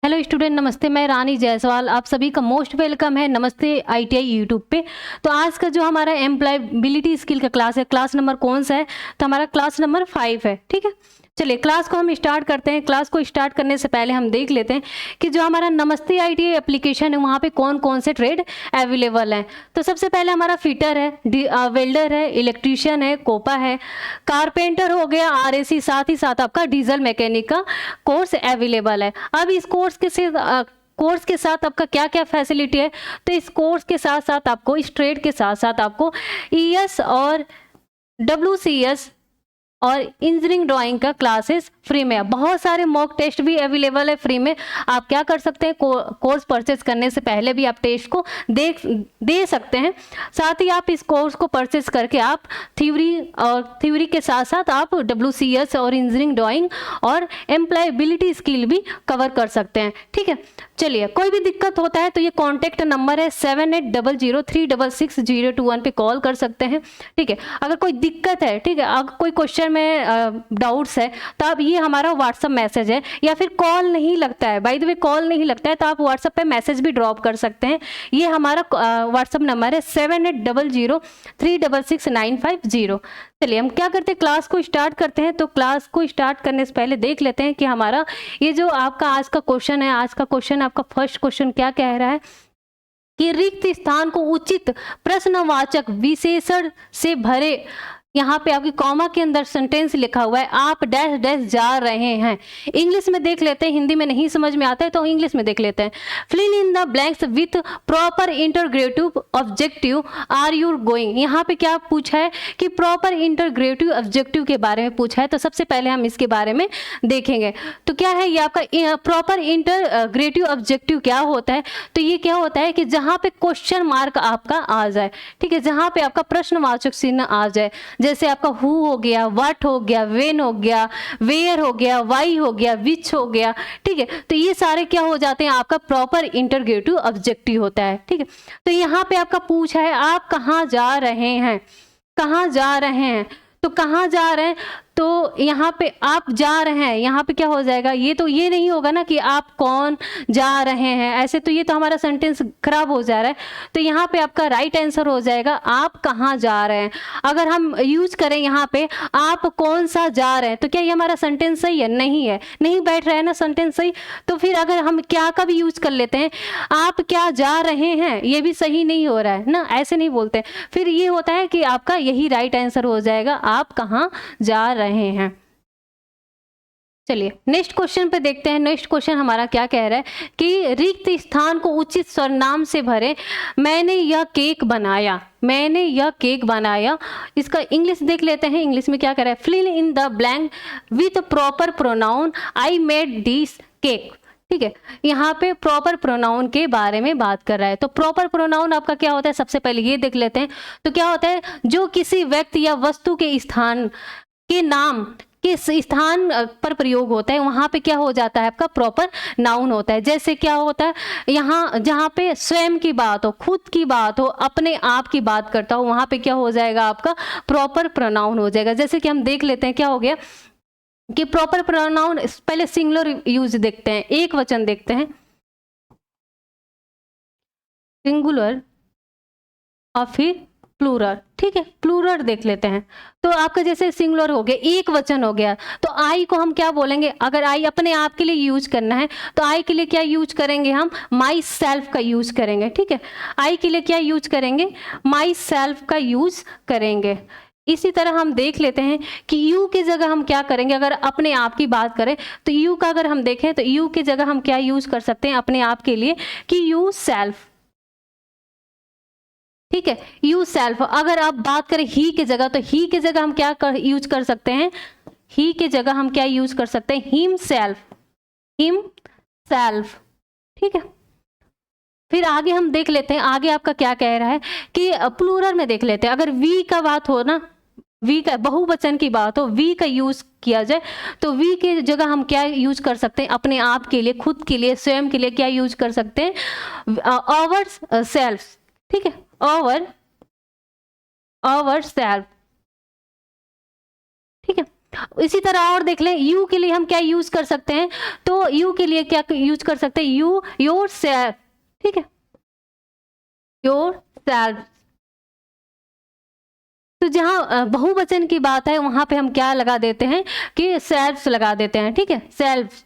Hello student, नमस्ते। मैं रानी जायसवाल, आप सभी का मोस्ट वेलकम है नमस्ते आईटीआई यूट्यूब पे। तो आज का जो हमारा एम्प्लॉयबिलिटी स्किल का क्लास है, क्लास नंबर कौन सा है? तो हमारा क्लास नंबर 5 है। ठीक है, चलिए क्लास को हम स्टार्ट करते हैं। क्लास को स्टार्ट करने से पहले हम देख लेते हैं कि जो हमारा नमस्ते आईटीआई एप्लीकेशन है वहाँ पे कौन कौन से ट्रेड अवेलेबल हैं। तो सबसे पहले हमारा फिटर है, वेल्डर है, इलेक्ट्रीशियन है, कोपा है, कारपेंटर हो गया, आरएसी, साथ ही साथ आपका डीजल मैकेनिक का कोर्स अवेलेबल है। अब इस कोर्स के साथ आपका क्या क्या फैसिलिटी है? तो इस कोर्स के साथ साथ आपको, इस ट्रेड के साथ साथ आपको ईएस और WCS और इंजीनियरिंग ड्राइंग का क्लासेस फ्री में है। बहुत सारे मॉक टेस्ट भी अवेलेबल है फ्री में। आप क्या कर सकते हैं, कोर्स परचेज करने से पहले भी आप टेस्ट को दे सकते हैं। साथ ही आप इस कोर्स को परचेज करके आप थ्योरी के साथ साथ आप WCS और इंजीनियरिंग ड्राइंग और एम्प्लॉयबिलिटी स्किल भी कवर कर सकते हैं। ठीक है, चलिए कोई भी दिक्कत होता है तो ये कॉन्टैक्ट नंबर है 7800366021 पे कॉल कर सकते हैं। ठीक है, अगर कोई दिक्कत है, ठीक है, अगर कोई क्वेश्चन में डाउट्स है तो आप, ये हमारा व्हाट्सअप मैसेज है, या फिर कॉल नहीं लगता है, बाय द वे कॉल नहीं लगता है तो आप व्हाट्सअप पे मैसेज भी ड्रॉप कर सकते हैं। ये हमारा व्हाट्सअप नंबर है 7800366950। चलिए हम क्या करते हैं, क्लास को स्टार्ट करते हैं। तो क्लास को स्टार्ट करने से पहले देख लेते हैं कि हमारा ये जो आपका आज का क्वेश्चन है, आज का क्वेश्चन आपका फर्स्ट क्वेश्चन क्या कह रहा है कि रिक्त स्थान को उचित प्रश्नवाचक विशेषण से भरे। यहाँ पे आपकी कॉमा के अंदर सेंटेंस लिखा हुआ है, आप डैश डैश जा रहे हैं। इंग्लिश में देख लेते हैं, हिंदी में नहीं समझ में आता है तो इंग्लिश में देख लेते हैं। Fill in the blanks with proper interrogative objective are you going. यहाँ पे क्या पूछा है कि प्रॉपर इंटरग्रेटिव ऑब्जेक्टिव के बारे में पूछा है। तो सबसे पहले हम इसके बारे में देखेंगे। तो क्या है ये आपका प्रॉपर इंटरग्रेटिव ऑब्जेक्टिव क्या होता है? तो ये क्या होता है कि जहाँ पे क्वेश्चन मार्क आपका आ जाए, ठीक है, जहाँ पे आपका प्रश्नवाचक चिन्ह आ जाए, जैसे आपका हु हो गया, व्हाट हो गया, व्हेन हो गया, वेयर हो गया, वाई हो गया, विच हो गया। ठीक है, तो ये सारे क्या हो जाते हैं, आपका प्रॉपर इंटरग्रेटिव ऑब्जेक्टिव होता है। ठीक है, तो यहाँ पे आपका पूछा है आप कहाँ जा रहे हैं, कहाँ जा रहे हैं। तो कहाँ जा रहे हैं, तो यहाँ पे आप जा रहे हैं, यहाँ पे क्या हो जाएगा, ये तो ये नहीं होगा ना कि आप कौन जा रहे हैं, ऐसे तो ये तो हमारा सेंटेंस खराब हो जा रहा है। तो यहाँ पे आपका राइट आंसर हो जाएगा आप कहाँ जा रहे हैं। अगर हम यूज करें यहाँ पे आप कौन सा जा रहे हैं, तो क्या ये हमारा सेंटेंस सही है? नहीं है, नहीं बैठ रहा है ना सेंटेंस सही। तो फिर अगर हम क्या का भी यूज कर लेते हैं, आप क्या जा रहे हैं, ये भी सही नहीं हो रहा है ना, ऐसे नहीं बोलते। फिर ये होता है कि आपका यही राइट आंसर हो जाएगा, आप कहाँ जा रहे हैं। चलिए नेक्स्ट क्वेश्चन पे देखते हैं। नेक्स्ट क्वेश्चन हमारा क्या कह रहा है कि रिक्त स्थान को उचित सर्वनाम से भरे। मैंने यह केक बनाया, मैंने यह केक बनाया। इसका इंग्लिश देख लेते हैं। इंग्लिश में क्या कह रहा है, fill in the blank with proper pronoun I made this cake. ठीक है, यहाँ पे प्रॉपर प्रोनाउन के बारे में बात कर रहा है। तो प्रॉपर प्रोनाउन आपका क्या होता है, सबसे पहले ये देख लेते हैं। तो क्या होता है, जो किसी व्यक्ति या वस्तु के स्थान के नाम किस स्थान पर प्रयोग होता है, वहां पे क्या हो जाता है, आपका प्रॉपर नाउन होता है। जैसे क्या होता है, यहाँ जहाँ पे स्वयं की बात हो, खुद की बात हो, अपने आप की बात करता हो, वहां पे क्या हो जाएगा, आपका प्रॉपर प्रोनाउन हो जाएगा। जैसे कि हम देख लेते हैं क्या हो गया कि प्रॉपर प्रोनाउन, पहले सिंगुलर यूज देखते हैं, एक वचन देखते हैं, सिंगुलर और फिर प्लूरल। ठीक है, प्लूरल देख लेते हैं। तो आपका जैसे सिंगुलर हो गया, एक वचन हो गया, तो आई को हम क्या बोलेंगे, अगर आई अपने आप के लिए यूज करना है तो आई के लिए क्या यूज करेंगे, हम माई सेल्फ का यूज करेंगे। ठीक है, आई के लिए क्या यूज करेंगे, माई सेल्फ का यूज करेंगे। इसी तरह हम देख लेते हैं कि यू की जगह हम क्या करेंगे, अगर अपने आप की बात करें तो यू का अगर हम देखें तो यू की जगह हम क्या यूज कर सकते हैं अपने आप के लिए, कि यू सेल्फ। ठीक है, यू सेल्फ। अगर आप बात करें ही की जगह, तो ही की जगह हम क्या यूज कर सकते हैं, ही की जगह हम क्या यूज कर सकते हैं, हिम सेल्फ, हिम सेल्फ। ठीक है, फिर आगे हम देख लेते हैं, आगे आपका क्या कह रहा है कि प्लूरल में देख लेते हैं। अगर वी का बात हो ना, वी का बहुवचन की बात हो, वी का यूज किया जाए, तो वी की जगह हम क्या यूज कर सकते हैं, अपने आप के लिए, खुद के लिए, स्वयं के लिए क्या यूज कर सकते हैं, आवर सेल्फ। ठीक है, आवर सेल्फ। ठीक है, इसी तरह और देख लें, यू के लिए हम क्या यूज कर सकते हैं, तो यू के लिए क्या यूज कर सकते हैं, यू योर सेल्फ, ठीक है, योर सेल्फ। तो जहां बहुवचन की बात है वहां पे हम क्या लगा देते हैं कि सेल्फ्स लगा देते हैं, ठीक है, सेल्फ।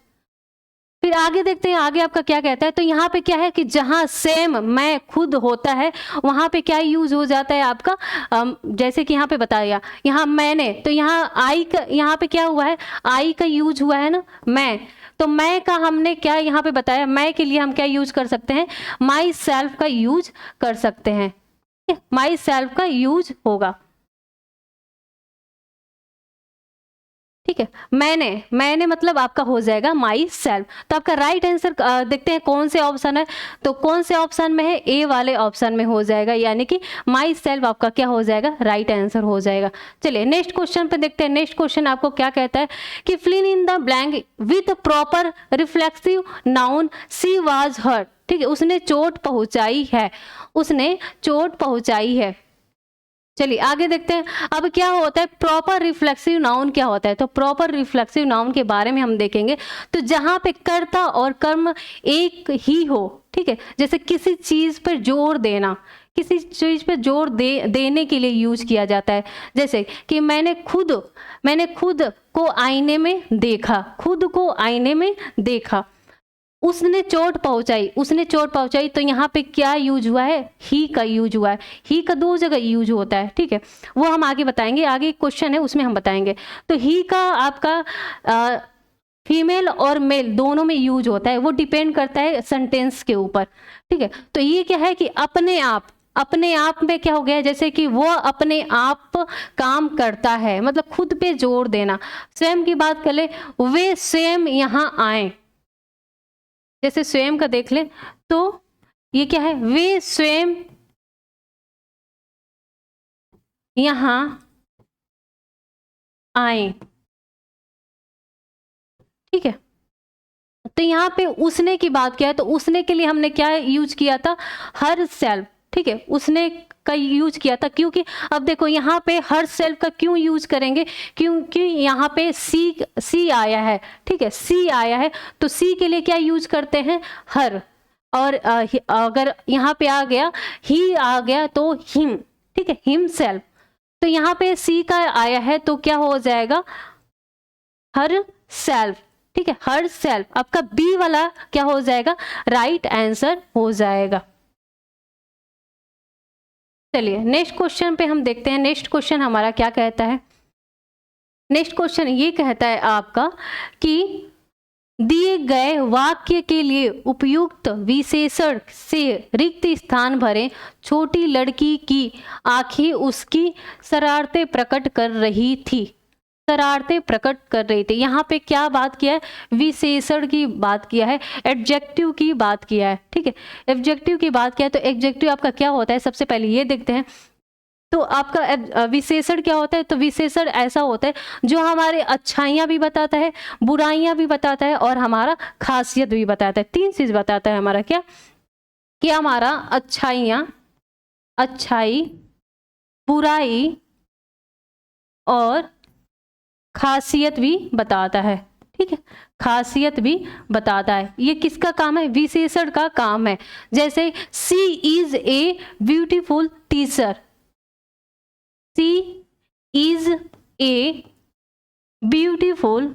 फिर आगे देखते हैं, आगे आपका क्या कहता है, तो यहाँ पे क्या है कि जहां सेम मैं खुद होता है वहां पे क्या यूज हो जाता है आपका, जैसे कि यहाँ पे बताया, यहाँ मैंने, तो यहाँ आई का, यहाँ पे क्या हुआ है, आई का यूज हुआ है ना, मैं, तो मैं का हमने क्या यहाँ पे बताया, मैं के लिए हम क्या यूज कर सकते हैं, माई सेल्फ का यूज कर सकते हैं, माई सेल्फ का यूज होगा, ठीक है। मैंने मतलब आपका हो जाएगा माई सेल्फ। तो आपका राइट आंसर देखते हैं कौन से ऑप्शन है, तो कौन से ऑप्शन में है, ए वाले ऑप्शन में हो जाएगा, यानी कि माई सेल्फ आपका क्या हो जाएगा, राइट आंसर हो जाएगा। चलिए नेक्स्ट क्वेश्चन पे देखते हैं। नेक्स्ट क्वेश्चन आपको क्या कहता है कि fill in the blank with proper reflexive noun she was hurt, ठीक है, उसने चोट पहुंचाई है, उसने चोट पहुंचाई है। चलिए आगे देखते हैं, अब क्या होता है प्रॉपर रिफ्लेक्सिव नाउन क्या होता है, तो प्रॉपर रिफ्लेक्सिव नाउन के बारे में हम देखेंगे। तो जहां पे कर्ता और कर्म एक ही हो, ठीक है, जैसे किसी चीज पर जोर देना, किसी चीज पर जोर देने के लिए यूज किया जाता है, जैसे कि मैंने खुद को आईने में देखा, खुद को आईने में देखा, उसने चोट पहुंचाई, तो यहाँ पे क्या यूज हुआ है, ही का यूज हुआ है। ही का दो जगह यूज होता है, ठीक है, वो हम आगे बताएंगे, आगे क्वेश्चन है उसमें हम बताएंगे। तो ही का आपका फीमेल और मेल दोनों में यूज होता है, वो डिपेंड करता है सेंटेंस के ऊपर, ठीक है। तो ये क्या है कि अपने आप में क्या हो गया, जैसे कि वो अपने आप काम करता है, मतलब खुद पे जोर देना। स्वयं की बात कर ले, वे स्वयं यहाँ आए, जैसे स्वयं का देख ले, तो ये क्या है, वे स्वयं यहां आए, ठीक है। तो यहाँ पे उसने की बात किया है, तो उसने के लिए हमने क्या यूज किया था, हर सेल्फ, ठीक है, उसने का यूज किया था, क्योंकि अब देखो यहाँ पे हर सेल्फ का क्यों यूज करेंगे, क्योंकि यहाँ पे सी आया है, ठीक है, सी आया है, तो सी के लिए क्या यूज करते हैं, हर। और अगर यहाँ पे आ गया, ही आ गया, तो हिम, ठीक है, हिम सेल्फ। तो यहाँ पे सी का आया है, तो क्या हो जाएगा, हर सेल्फ, ठीक है, हर सेल्फ। आपका बी वाला क्या हो जाएगा, राइट आंसर हो जाएगा। चलिए नेक्स्ट क्वेश्चन पे हम देखते हैं, नेक्स्ट क्वेश्चन हमारा क्या कहता है। नेक्स्ट क्वेश्चन ये कहता है आपका कि दिए गए वाक्य के लिए उपयुक्त विशेषण से रिक्त स्थान भरें। छोटी लड़की की आंखें उसकी शरारतें प्रकट कर रही थी, शरारतें प्रकट कर रही थी। यहाँ पे क्या बात किया है, विशेषण की बात किया है, एडजेक्टिव की बात किया है, ठीक है, एडजेक्टिव की बात किया है। तो एडजेक्टिव आपका क्या होता है, सबसे पहले ये देखते हैं। तो आपका विशेषण क्या होता है, तो विशेषण ऐसा होता है जो हमारे अच्छाइयाँ भी बताता है, बुराइयाँ भी बताता है, और हमारा खासियत भी बताता है। तीन चीज बताता है हमारा, क्या कि हमारा अच्छाई, बुराई और खासियत भी बताता है, ठीक है, खासियत भी बताता है। ये किसका काम है, विशेषण का काम है। जैसे she is a beautiful teacher, she is a beautiful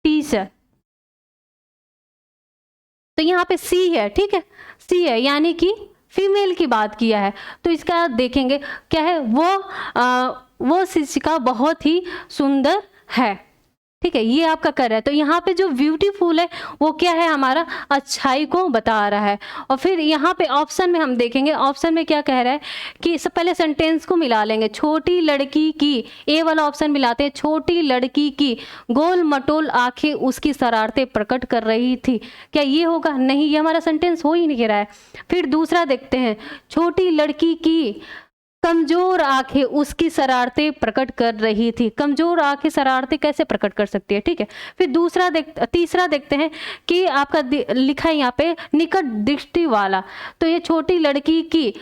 teacher. तो यहाँ पे सी है, ठीक है, सी है, यानी कि फीमेल की बात किया है। तो इसका देखेंगे क्या है, वो शिक्षिका बहुत ही सुंदर है, ठीक है, ये आपका कर रहा है। तो यहाँ पे जो ब्यूटीफुल है वो क्या है, हमारा अच्छाई को बता रहा है। और फिर यहाँ पे ऑप्शन में हम देखेंगे, ऑप्शन में क्या कह रहा है कि सब पहले सेंटेंस को मिला लेंगे। छोटी लड़की की, ए वाला ऑप्शन मिलाते हैं, छोटी लड़की की गोल मटोल आंखें उसकी शरारतें प्रकट कर रही थी। क्या ये होगा, नहीं, ये हमारा सेंटेंस हो ही नहीं रहा है। फिर दूसरा देखते हैं, छोटी लड़की की कमजोर आंखें उसकी शरारतें प्रकट कर रही थी। कमजोर आंखें शरारतें कैसे प्रकट कर सकती है, ठीक है। फिर तीसरा देखते हैं कि आपका लिखा है यहाँ पे निकट दृष्टि वाला। तो ये छोटी लड़की की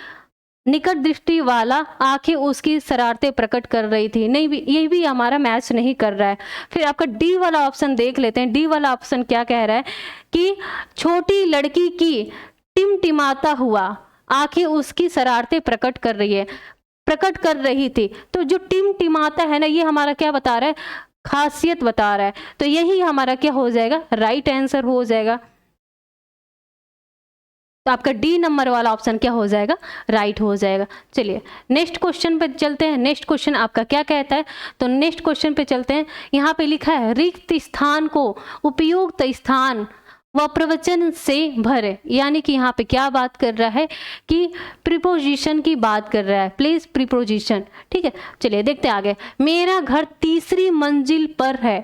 निकट दृष्टि वाला, आंखें उसकी शरारतें प्रकट कर रही थी। नहीं भी, ये भी हमारा मैच नहीं कर रहा है। फिर आपका डी वाला ऑप्शन देख लेते हैं। डी वाला ऑप्शन क्या कह रहा है कि छोटी लड़की की टिमटिमाता हुआ, आंखें उसकी शरारतें प्रकट कर रही है, प्रकट कर रही थी। तो जो टिमटिमाता है ना, ये हमारा क्या बता रहा है, खासियत बता रहा है। तो यही हमारा क्या हो जाएगा, राइट आंसर हो जाएगा। तो आपका डी नंबर वाला ऑप्शन क्या हो जाएगा, राइट हो जाएगा। चलिए नेक्स्ट क्वेश्चन पे चलते हैं। नेक्स्ट क्वेश्चन आपका क्या कहता है, तो नेक्स्ट क्वेश्चन पे चलते हैं। यहाँ पे लिखा है रिक्त स्थान को उपयुक्त स्थान व प्रवचन से भरे। यानी कि यहाँ पे क्या बात कर रहा है कि प्रीपोजिशन की बात कर रहा है, प्लेस प्रीपोजिशन। ठीक है, चलिए देखते हैं आगे। मेरा घर तीसरी मंजिल पर है,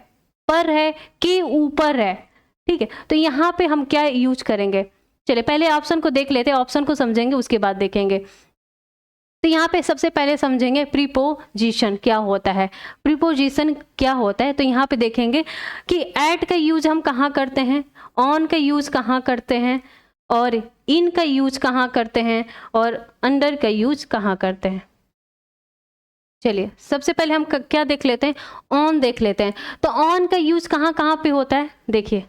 पर है के ऊपर है। ठीक है, तो यहाँ पे हम क्या यूज करेंगे, चलिए पहले ऑप्शन को देख लेते हैं, ऑप्शन को समझेंगे उसके बाद देखेंगे। तो यहाँ पे सबसे पहले समझेंगे प्रीपोजिशन क्या होता है। प्रीपोजिशन क्या होता है, तो यहाँ पे देखेंगे कि एट का यूज हम कहाँ करते हैं, ऑन का यूज कहाँ करते हैं, और इन का यूज कहाँ करते हैं, और अंडर का यूज कहाँ करते हैं। चलिए सबसे पहले हम क्या देख लेते हैं, ऑन देख लेते हैं। तो ऑन का यूज कहाँ कहाँ पे होता है, देखिए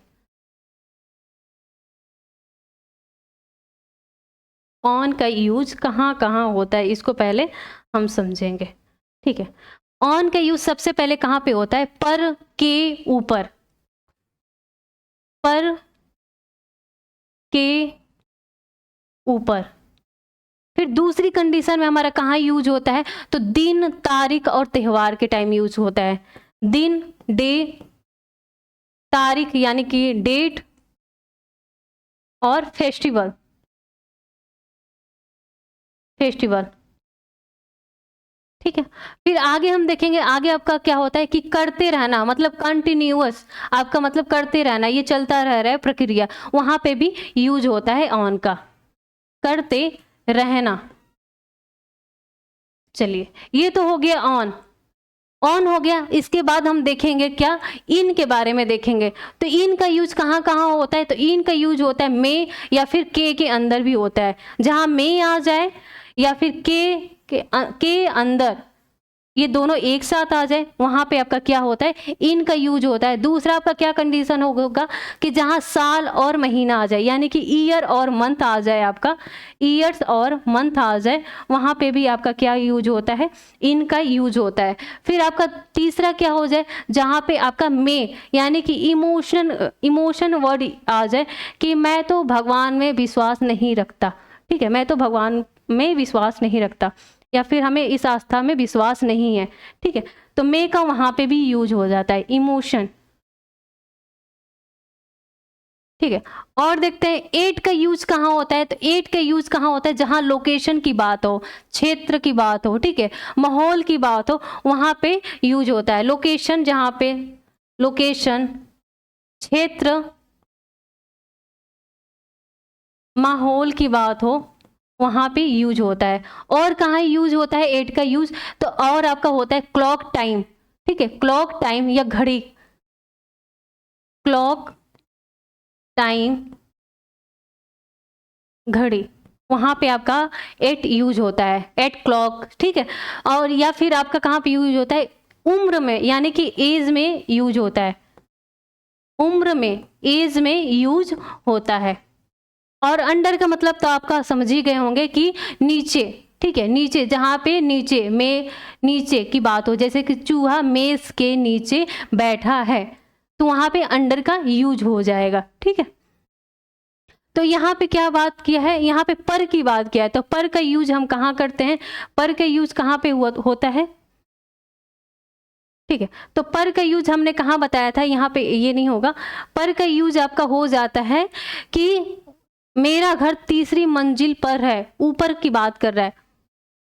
ऑन का यूज कहाँ कहाँ होता है, इसको पहले हम समझेंगे। ठीक है, ऑन का यूज सबसे पहले कहाँ पे होता है, पर के ऊपर, पर के ऊपर। फिर दूसरी कंडीशन में हमारा कहाँ यूज होता है, तो दिन तारीख और त्योहार के टाइम यूज होता है। दिन, डे, तारीख यानी कि डेट, और फेस्टिवल, फेस्टिवल। ठीक है, फिर आगे हम देखेंगे, आगे आपका क्या होता है कि करते रहना, मतलब कंटिन्यूअस, आपका मतलब करते रहना, ये चलता रह रहा है प्रक्रिया, वहां पे भी यूज होता है ऑन का, करते रहना। चलिए ये तो हो गया ऑन, ऑन हो गया। इसके बाद हम देखेंगे क्या, इन के बारे में देखेंगे। तो इन का यूज कहाँ कहाँ होता है, तो इन का यूज होता है मे या फिर के अंदर भी होता है। जहां मे आ जाए या फिर के अंदर, ये दोनों एक साथ आ जाए, वहां पे आपका क्या होता है, इन का यूज होता है। दूसरा आपका क्या कंडीशन होगा कि जहां साल और महीना आ जाए, यानी कि ईयर और मंथ आ जाए, आपका ईयर्स और मंथ आ जाए, वहां पे भी आपका क्या यूज होता है, इन का यूज होता है। फिर आपका तीसरा क्या हो जाए, जहां पे आपका मे यानी कि इमोशन वर्ड आ जाए कि मैं तो भगवान में विश्वास नहीं रखता। ठीक है, मैं तो भगवान में विश्वास नहीं रखता, या फिर हमें इस आस्था में विश्वास नहीं है। ठीक है, तो मे का वहां पे भी यूज हो जाता है, इमोशन। ठीक है, और देखते हैं एट का यूज कहाँ होता है। तो एट का यूज कहाँ होता है, जहां लोकेशन की बात हो, क्षेत्र की बात हो, ठीक है, माहौल की बात हो, वहां पे यूज होता है। लोकेशन, जहां पे लोकेशन, क्षेत्र, माहौल की बात हो, वहां पे यूज होता है। और कहाँ यूज होता है एट का यूज, तो और आपका होता है क्लॉक टाइम। ठीक है, क्लॉक टाइम या घड़ी, क्लॉक टाइम, घड़ी, वहां पे आपका एट यूज होता है, एट क्लॉक। ठीक है, और या फिर आपका कहाँ पे यूज होता है, उम्र में, यानी कि एज में यूज होता है, उम्र में, एज में यूज होता है। और अंडर का मतलब तो आपका समझ ही गए होंगे कि नीचे। ठीक है, नीचे, जहां पे नीचे में, नीचे की बात हो, जैसे कि चूहा मेज के नीचे बैठा है, तो वहां पे अंडर का यूज हो जाएगा। ठीक है, तो यहाँ पे क्या बात किया है, यहाँ पे पर की बात किया है। तो पर का यूज हम कहाँ करते हैं, पर का यूज कहाँ पे होता है। ठीक है, तो पर का यूज हमने कहाँ बताया था, यहाँ पे ये नहीं होगा। पर का यूज आपका हो जाता है कि मेरा घर तीसरी मंजिल पर है, ऊपर की बात कर रहा है।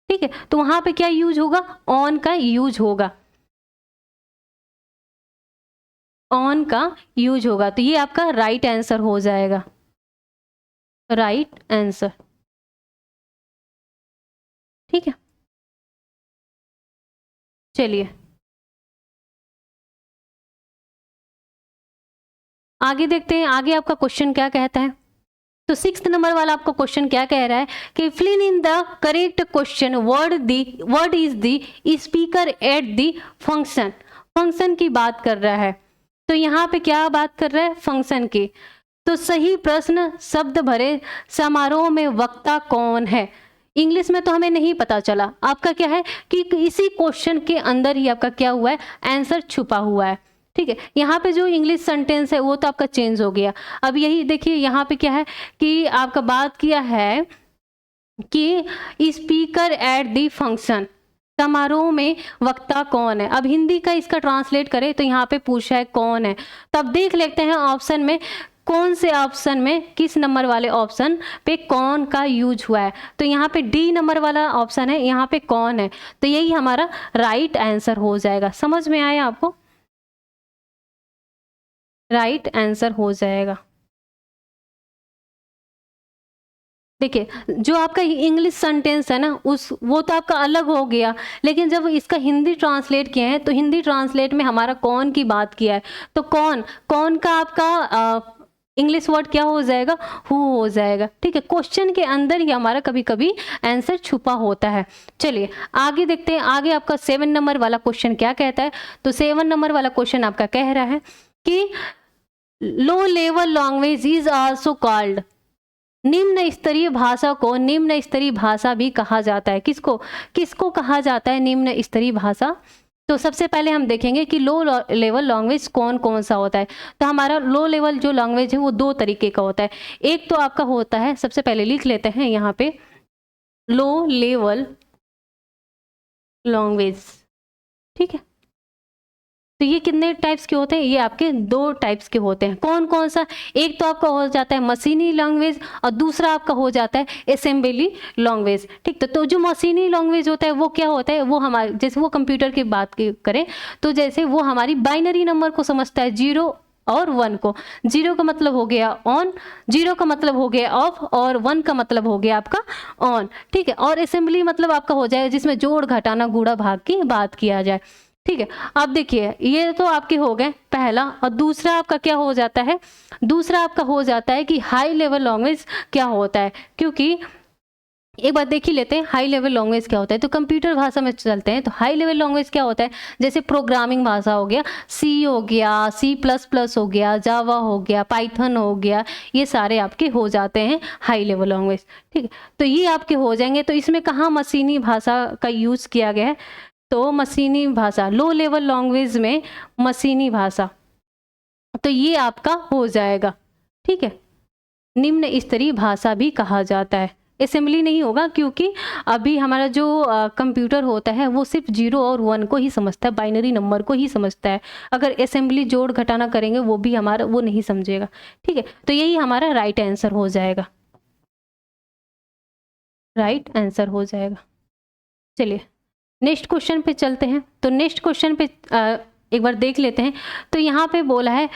ठीक है, तो वहां पे क्या यूज होगा, ऑन का यूज होगा, ऑन का यूज होगा। तो ये आपका राइट आंसर हो जाएगा, राइट आंसर। ठीक है, चलिए आगे देखते हैं, आगे आपका क्वेश्चन क्या कहता है। तो 6th नंबर वाला आपका क्वेश्चन क्या कह रहा है कि fill in the correct question word is the speaker at the function. Function की बात कर रहा है, तो यहाँ पे क्या बात कर रहा है, फंक्शन की। तो सही प्रश्न, शब्द भरे समारोह में वक्ता कौन है। इंग्लिश में तो हमें नहीं पता चला, आपका क्या है कि इसी क्वेश्चन के अंदर ही आपका क्या हुआ है, आंसर छुपा हुआ है। ठीक है, यहाँ पे जो इंग्लिश सेंटेंस है वो तो आपका चेंज हो गया। अब यही देखिए यहाँ पे क्या है कि आपका बात किया है कि स्पीकर एट द फंक्शन, समारोह में वक्ता कौन है। अब हिंदी का इसका ट्रांसलेट करें तो यहाँ पे पूछा है कौन है, तो अब देख लेते हैं ऑप्शन में कौन से ऑप्शन में, किस नंबर वाले ऑप्शन पे कौन का यूज हुआ है। तो यहाँ पे डी नंबर वाला ऑप्शन है, यहाँ पे कौन है, तो यही हमारा राइट आंसर हो जाएगा। समझ में आया आपको, राइट आंसर हो जाएगा। देखिए जो आपका इंग्लिश सेंटेंस है ना वो तो आपका अलग हो गया, लेकिन जब इसका हिंदी ट्रांसलेट किया है तो हिंदी ट्रांसलेट में हमारा कौन की बात किया है, तो कौन का आपका इंग्लिश वर्ड क्या हो जाएगा, हु हो जाएगा। ठीक है, क्वेश्चन के अंदर ही हमारा कभी कभी आंसर छुपा होता है। चलिए आगे देखते हैं, आगे आपका 7 नंबर वाला क्वेश्चन क्या कहता है। तो 7 नंबर वाला क्वेश्चन आपका कह रहा है कि low level language is also called, निम्न स्तरीय भाषा को निम्न स्तरीय भाषा भी कहा जाता है। किसको कहा जाता है निम्न स्तरीय भाषा। तो सबसे पहले हम देखेंगे कि लो लेवल लैंग्वेज कौन सा होता है। तो हमारा लो लेवल जो लैंग्वेज है वो 2 तरीके का होता है। एक तो आपका होता है, सबसे पहले लिख लेते हैं यहाँ पे, लो लेवल लैंग्वेज। ठीक है, तो ये कितने टाइप्स के होते हैं, ये आपके 2 टाइप्स के होते हैं। कौन सा, एक तो आपका हो जाता है मशीनी लैंग्वेज और दूसरा आपका हो जाता है असेंबली लैंग्वेज। ठीक, तो जो मशीनी लैंग्वेज होता है वो क्या होता है, वो हमारे जैसे वो कंप्यूटर की बात करें तो जैसे वो हमारी बाइनरी नंबर को समझता है, 0 और 1 को। 0 का मतलब हो गया ऑन, 0 का मतलब हो गया ऑफ और 1 का मतलब हो गया आपका ऑन। ठीक है, और असेंबली मतलब आपका हो जाएगा जिसमें जोड़ घटाना गुणा भाग की बात किया जाए। ठीक है, अब देखिए ये तो आपके हो गए पहला, और दूसरा आपका क्या हो जाता है, दूसरा आपका हो जाता है कि हाई लेवल लैंग्वेज क्या होता है। क्योंकि एक बात देख ही लेते हैं हाई लेवल लैंग्वेज क्या होता है। तो कंप्यूटर भाषा में चलते हैं, तो हाई लेवल लैंग्वेज क्या होता है, जैसे प्रोग्रामिंग भाषा हो गया, सी हो गया, C++ हो गया, जावा हो गया, पाइथन हो गया, ये सारे आपके हो जाते हैं हाई लेवल लैंग्वेज। ठीक है, तो ये आपके हो जाएंगे। तो इसमें कहाँ मशीनी भाषा का यूज़ किया गया है, तो मशीनी भाषा, लो लेवल लैंग्वेज में मशीनी भाषा, तो ये आपका हो जाएगा। ठीक है, निम्न स्तरीय भाषा भी कहा जाता है, असेंबली नहीं होगा क्योंकि अभी हमारा जो कंप्यूटर होता है वो सिर्फ 0 और 1 को ही समझता है, बाइनरी नंबर को ही समझता है। अगर असेंबली जोड़ घटाना करेंगे वो भी हमारा वो नहीं समझेगा। ठीक है, तो यही हमारा राइट आंसर हो जाएगा, राइट आंसर हो जाएगा। चलिए नेक्स्ट क्वेश्चन पे चलते हैं। तो नेक्स्ट क्वेश्चन पे एक बार देख लेते हैं। तो यहाँ पे बोला है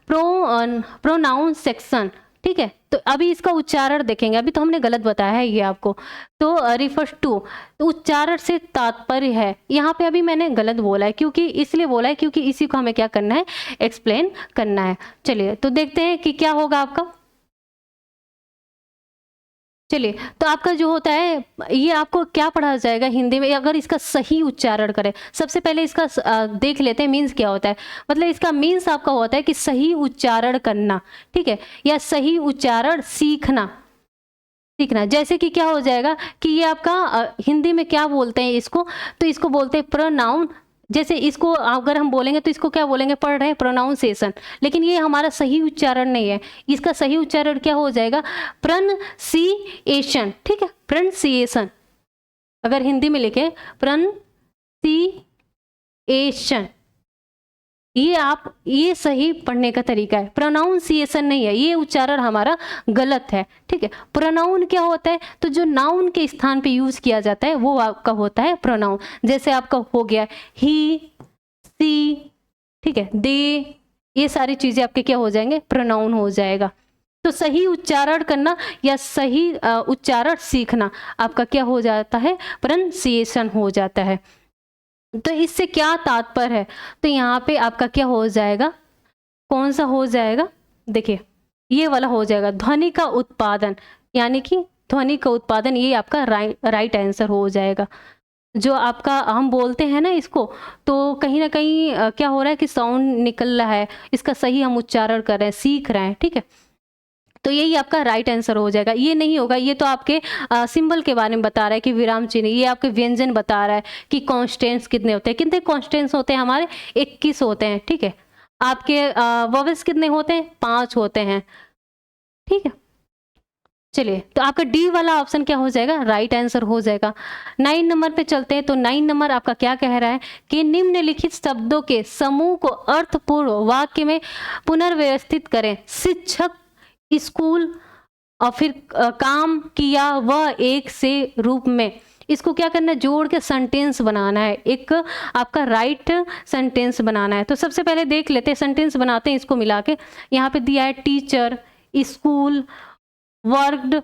प्रोनाउन सेक्शन। ठीक है, तो अभी इसका उच्चारण देखेंगे, अभी तो हमने गलत बताया है ये आपको। तो रिफर्स टू, तो उच्चारण से तात्पर्य है, यहाँ पे अभी मैंने गलत बोला है, क्योंकि इसलिए बोला है क्योंकि इसी को हमें क्या करना है, एक्सप्लेन करना है। चलिए तो देखते हैं कि क्या होगा आपका। चलिए तो आपका जो होता है ये आपको क्या पढ़ा जाएगा हिंदी में, अगर इसका सही उच्चारण करें। सबसे पहले इसका देख लेते हैं मीन्स क्या होता है। मतलब इसका मीन्स आपका होता है कि सही उच्चारण करना, ठीक है, या सही उच्चारण सीखना। जैसे कि क्या हो जाएगा कि ये आपका हिंदी में क्या बोलते हैं इसको, तो इसको बोलते हैं प्रोनाउन। जैसे इसको अगर हम बोलेंगे तो इसको क्या बोलेंगे, पढ़ रहे हैं प्रोनाउंसिएशन, लेकिन ये हमारा सही उच्चारण नहीं है। इसका सही उच्चारण क्या हो जाएगा, प्रोनंसिएशन। ठीक है, प्रोनंसिएशन, अगर हिंदी में लिखे प्रोनंसिएशन, ये सही पढ़ने का तरीका है, प्रोनाउंसिएशन नहीं है, ये उच्चारण हमारा गलत है। ठीक है, प्रोनाउन क्या होता है, तो जो नाउन के स्थान पे यूज किया जाता है वो आपका होता है प्रोनाउन। जैसे आपका हो गया ही, सी, ठीक है, दे, ये सारी चीजें आपके क्या हो जाएंगे, प्रोनाउन हो जाएगा। तो सही उच्चारण करना या सही उच्चारण सीखना आपका क्या हो जाता है, प्रोनंसिएशन हो जाता है। तो इससे क्या तात्पर्य है, तो यहाँ पे आपका क्या हो जाएगा, कौन सा हो जाएगा, देखिए ये वाला हो जाएगा ध्वनि का उत्पादन, यानी कि ध्वनि का उत्पादन, ये आपका राइट आंसर हो जाएगा। जो आपका हम बोलते हैं ना इसको, तो कहीं ना कहीं क्या हो रहा है कि साउंड निकल रहा है, इसका सही हम उच्चारण कर रहे हैं, सीख रहे हैं, ठीक है। तो यही आपका राइट आंसर हो जाएगा। ये नहीं होगा, ये तो आपके सिंबल के बारे में बता रहा है कि विराम चिन्ह, ये आपके व्यंजन बता रहा है कि कॉन्स्टेंट्स कितने होते हैं। कितने कॉन्स्टेंट्स होते हैं हमारे? 21 होते हैं, ठीक है। आपके वॉवेल्स कितने होते हैं? 5 होते हैं, ठीक है। चलिए, तो आपका डी वाला ऑप्शन क्या हो जाएगा? राइट आंसर हो जाएगा। 9 नंबर पे चलते हैं। तो 9 नंबर आपका क्या कह रहा है कि निम्नलिखित शब्दों के समूह को अर्थपूर्ण वाक्य में पुनर्व्यवस्थित करें। शिक्षक, स्कूल और फिर काम किया वह एक से रूप में, इसको क्या करना है? जोड़ के सेंटेंस बनाना है, एक आपका राइट सेंटेंस बनाना है। तो सबसे पहले देख लेते हैं, सेंटेंस बनाते हैं इसको मिला के। यहाँ पे दिया है टीचर, स्कूल, वर्कड,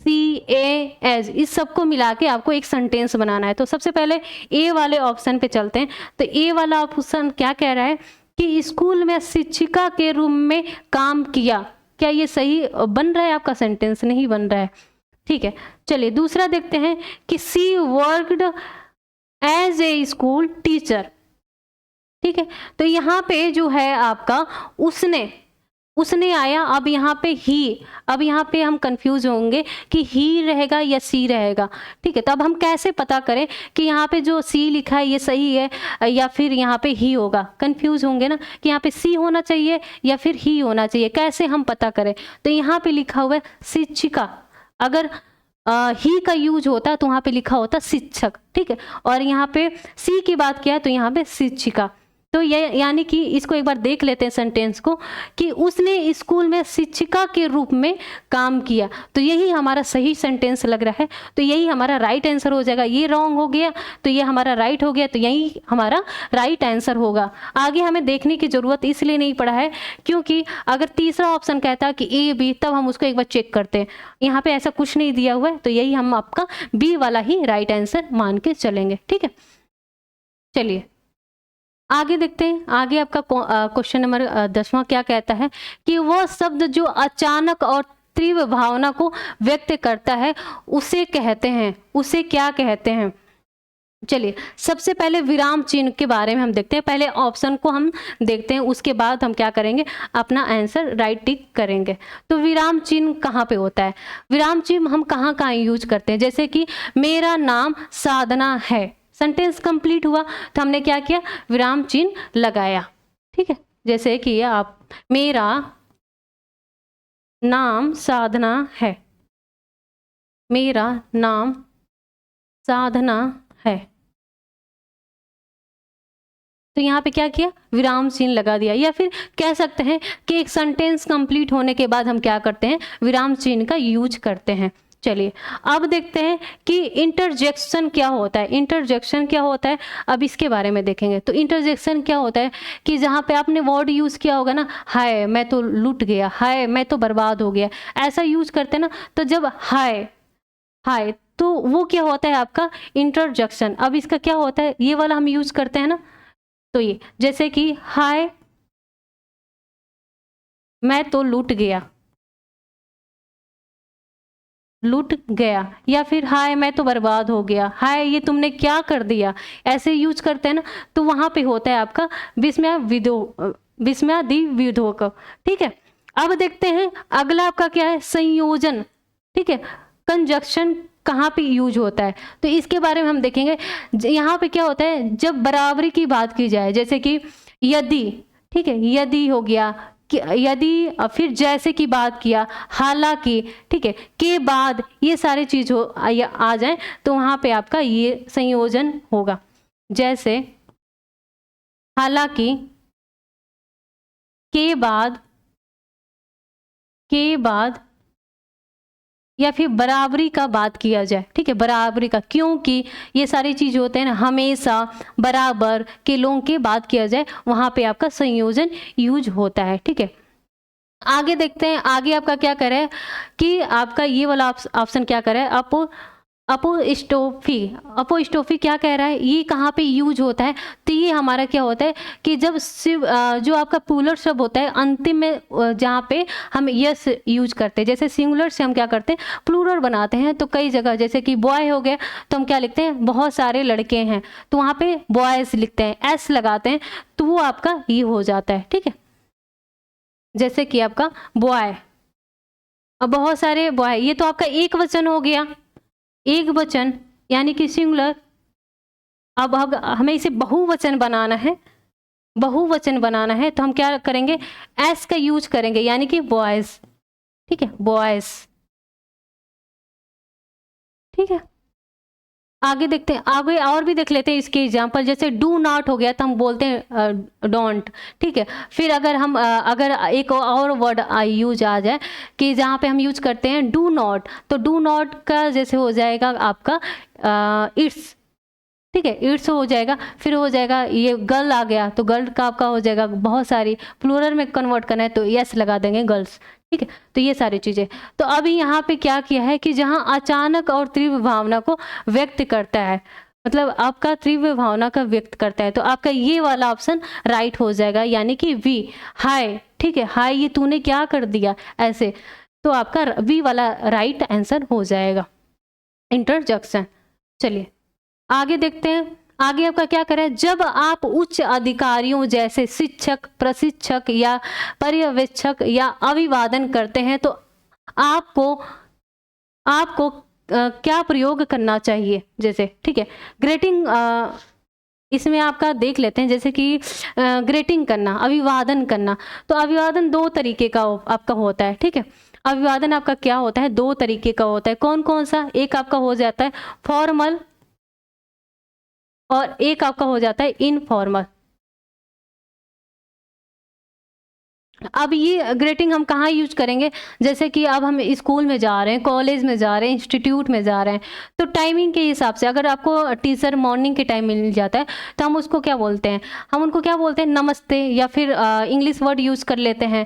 सी ए एज, इस सबको मिला के आपको एक सेंटेंस बनाना है। तो सबसे पहले ए वाले ऑप्शन पे चलते हैं। तो ए वाला ऑप्शन क्या कह रहा है कि स्कूल में शिक्षिका के रूप में काम किया। क्या ये सही बन रहा है आपका सेंटेंस? नहीं बन रहा है, ठीक है। चलिए दूसरा देखते हैं कि she worked as a school teacher, ठीक है। तो यहाँ पे जो है आपका उसने आया, अब यहाँ पे ही, अब यहाँ पे हम कंफ्यूज होंगे कि ही रहेगा या सी रहेगा, ठीक है। तो अब हम कैसे पता करें कि यहाँ पे जो सी लिखा है ये सही है या फिर यहाँ पे ही होगा? कंफ्यूज होंगे ना कि यहाँ पे सी होना चाहिए या फिर ही होना चाहिए, कैसे हम पता करें? तो यहाँ पे लिखा हुआ है शिक्षिका, अगर ही का यूज होता तो वहाँ पे लिखा होता शिक्षक, ठीक है। और यहाँ पे सी की बात किया तो यहाँ पे शिक्षिका। तो ये यानी कि इसको एक बार देख लेते हैं सेंटेंस को कि उसने स्कूल में शिक्षिका के रूप में काम किया। तो यही हमारा सही सेंटेंस लग रहा है, तो यही हमारा राइट आंसर हो जाएगा। ये रॉन्ग हो गया तो ये हमारा राइट हो गया, तो यही हमारा राइट आंसर होगा। आगे हमें देखने की ज़रूरत इसलिए नहीं पड़ा है क्योंकि अगर तीसरा ऑप्शन कहता कि ए बी, तब हम उसको एक बार चेक करते हैं। यहाँ पे ऐसा कुछ नहीं दिया हुआ है, तो यही हम आपका बी वाला ही राइट आंसर मान के चलेंगे, ठीक है। चलिए आगे देखते हैं। आगे आपका क्वेश्चन नंबर 10वां क्या कहता है कि वह शब्द जो अचानक और तीव्र भावना को व्यक्त करता है उसे कहते हैं, उसे क्या कहते हैं? चलिए सबसे पहले विराम चिन्ह के बारे में हम देखते हैं। पहले ऑप्शन को हम देखते हैं, उसके बाद हम क्या करेंगे? अपना आंसर राइट टिक करेंगे। तो विराम चिन्ह कहाँ पे होता है? विराम चिन्ह हम कहाँ कहाँ यूज करते हैं? जैसे कि मेरा नाम साधना है, सेंटेंस कंप्लीट हुआ तो हमने क्या किया? विराम चिन्ह लगाया, ठीक है। जैसे कि आप, मेरा नाम साधना है, मेरा नाम साधना है, तो यहाँ पे क्या किया? विराम चिन्ह लगा दिया। या फिर कह सकते हैं कि एक सेंटेंस कंप्लीट होने के बाद हम क्या करते हैं? विराम चिन्ह का यूज करते हैं। चलिए अब देखते हैं कि इंटरजेक्शन क्या होता है। इंटरजेक्शन क्या होता है अब इसके बारे में देखेंगे। तो इंटरजेक्शन क्या होता है कि जहाँ पे आपने वर्ड यूज़ किया होगा ना, हाय मैं तो लूट गया, हाय मैं तो बर्बाद हो गया, ऐसा यूज करते हैं ना। तो जब हाय हाय, तो वो क्या होता है आपका? इंटरजेक्शन। अब इसका क्या होता है? ये वाला हम यूज करते हैं ना, तो ये जैसे कि हाय मैं तो लूट गया, लूट गया, या फिर हाय मैं तो बर्बाद हो गया, हाय ये तुमने क्या कर दिया, ऐसे यूज करते हैं ना। तो वहां पे होता है आपका विस्मयादिबोधक, ठीक है। अब देखते हैं अगला आपका क्या है? संयोजन, ठीक है। कंजक्शन कहाँ पे यूज होता है तो इसके बारे में हम देखेंगे। यहाँ पे क्या होता है? जब बराबरी की बात की जाए, जैसे कि यदि, ठीक है, यदि हो गया, यदि, फिर जैसे की बात किया, हालांकि, ठीक है, के बाद, ये सारी चीज आ जाए तो वहां पे आपका ये संयोजन होगा। जैसे हालांकि, के बाद या फिर बराबरी का बात किया जाए, ठीक है, बराबरी का, क्योंकि ये सारी चीज होते हैं ना, हमेशा, बराबर के लोगों के बात किया जाए, वहां पे आपका संयोजन यूज होता है, ठीक है। आगे देखते हैं। आगे आपका क्या करे कि आपका ये वाला ऑप्शन क्या करे? आप अपोस्ट्रोफी, अपोस्ट्रोफी क्या कह रहा है, ये कहाँ पे यूज होता है, तो ये हमारा क्या होता है कि जब जो आपका प्लूरल शब्द होता है अंतिम में जहाँ पे हम यस यूज करते हैं, जैसे सिंगुलर से हम क्या करते हैं प्लूरल बनाते हैं, तो कई जगह जैसे कि बॉय हो गया तो हम क्या लिखते हैं बहुत सारे लड़के हैं, तो वहाँ पे बॉयज लिखते हैं, एस लगाते हैं, तो वो आपका ये हो जाता है। ठीक है, जैसे कि आपका बॉय, अब बहुत सारे बॉय, ये तो आपका एक वचन हो गया, एक वचन यानी कि सिंगुलर। अब हमें इसे बहुवचन बनाना है, बहुवचन बनाना है तो हम क्या करेंगे, एस का यूज करेंगे यानी कि बॉयज। ठीक है, बॉयज। ठीक है, आगे देखते हैं, आगे और भी देख लेते हैं इसके एग्जाम्पल, जैसे डू नॉट हो गया तो हम बोलते हैं डोंट। ठीक है, फिर अगर हम अगर एक और वर्ड यूज आ जाए कि जहाँ पे हम यूज करते हैं डू नॉट, तो डू नॉट का जैसे हो जाएगा आपका इट्स। ठीक है, इट्स हो जाएगा, फिर हो जाएगा ये गर्ल आ गया तो गर्ल का आपका हो जाएगा बहुत सारी, प्लूरल में कन्वर्ट करना है तो यस लगा देंगे गर्ल्स। ठीक है, तो ये सारी चीज़ें। तो अभी यहाँ पे क्या किया है कि जहाँ अचानक और तीव्र भावना को व्यक्त करता है, मतलब आपका तीव्र भावना का व्यक्त करता है, तो आपका ये वाला ऑप्शन राइट हो जाएगा यानी कि वी, हाय। ठीक है, हाय ये तूने क्या कर दिया, ऐसे, तो आपका वी वाला राइट आंसर हो जाएगा, इंटरजेक्शन। चलिए आगे देखते हैं, आगे आपका क्या करें, जब आप उच्च अधिकारियों जैसे शिक्षक, प्रशिक्षक या पर्यवेक्षक या अभिवादन करते हैं तो आपको आपको क्या प्रयोग करना चाहिए, जैसे ठीक है ग्रेटिंग, इसमें आपका देख लेते हैं, जैसे कि ग्रेटिंग करना, अभिवादन करना, तो अभिवादन दो तरीके का आपका होता है। ठीक है, अभिवादन आपका क्या होता है, दो तरीके का होता है, कौन कौन सा, एक आपका हो जाता है फॉर्मल और एक आपका हो जाता है इनफॉर्मल। अब ये ग्रेटिंग हम कहाँ यूज करेंगे, जैसे कि अब हम स्कूल में जा रहे हैं, कॉलेज में जा रहे हैं, इंस्टीट्यूट में जा रहे हैं, तो टाइमिंग के हिसाब से अगर आपको टीचर मॉर्निंग के टाइम मिल जाता है तो हम उसको क्या बोलते हैं, हम उनको क्या बोलते हैं नमस्ते, या फिर इंग्लिश वर्ड यूज़ कर लेते हैं।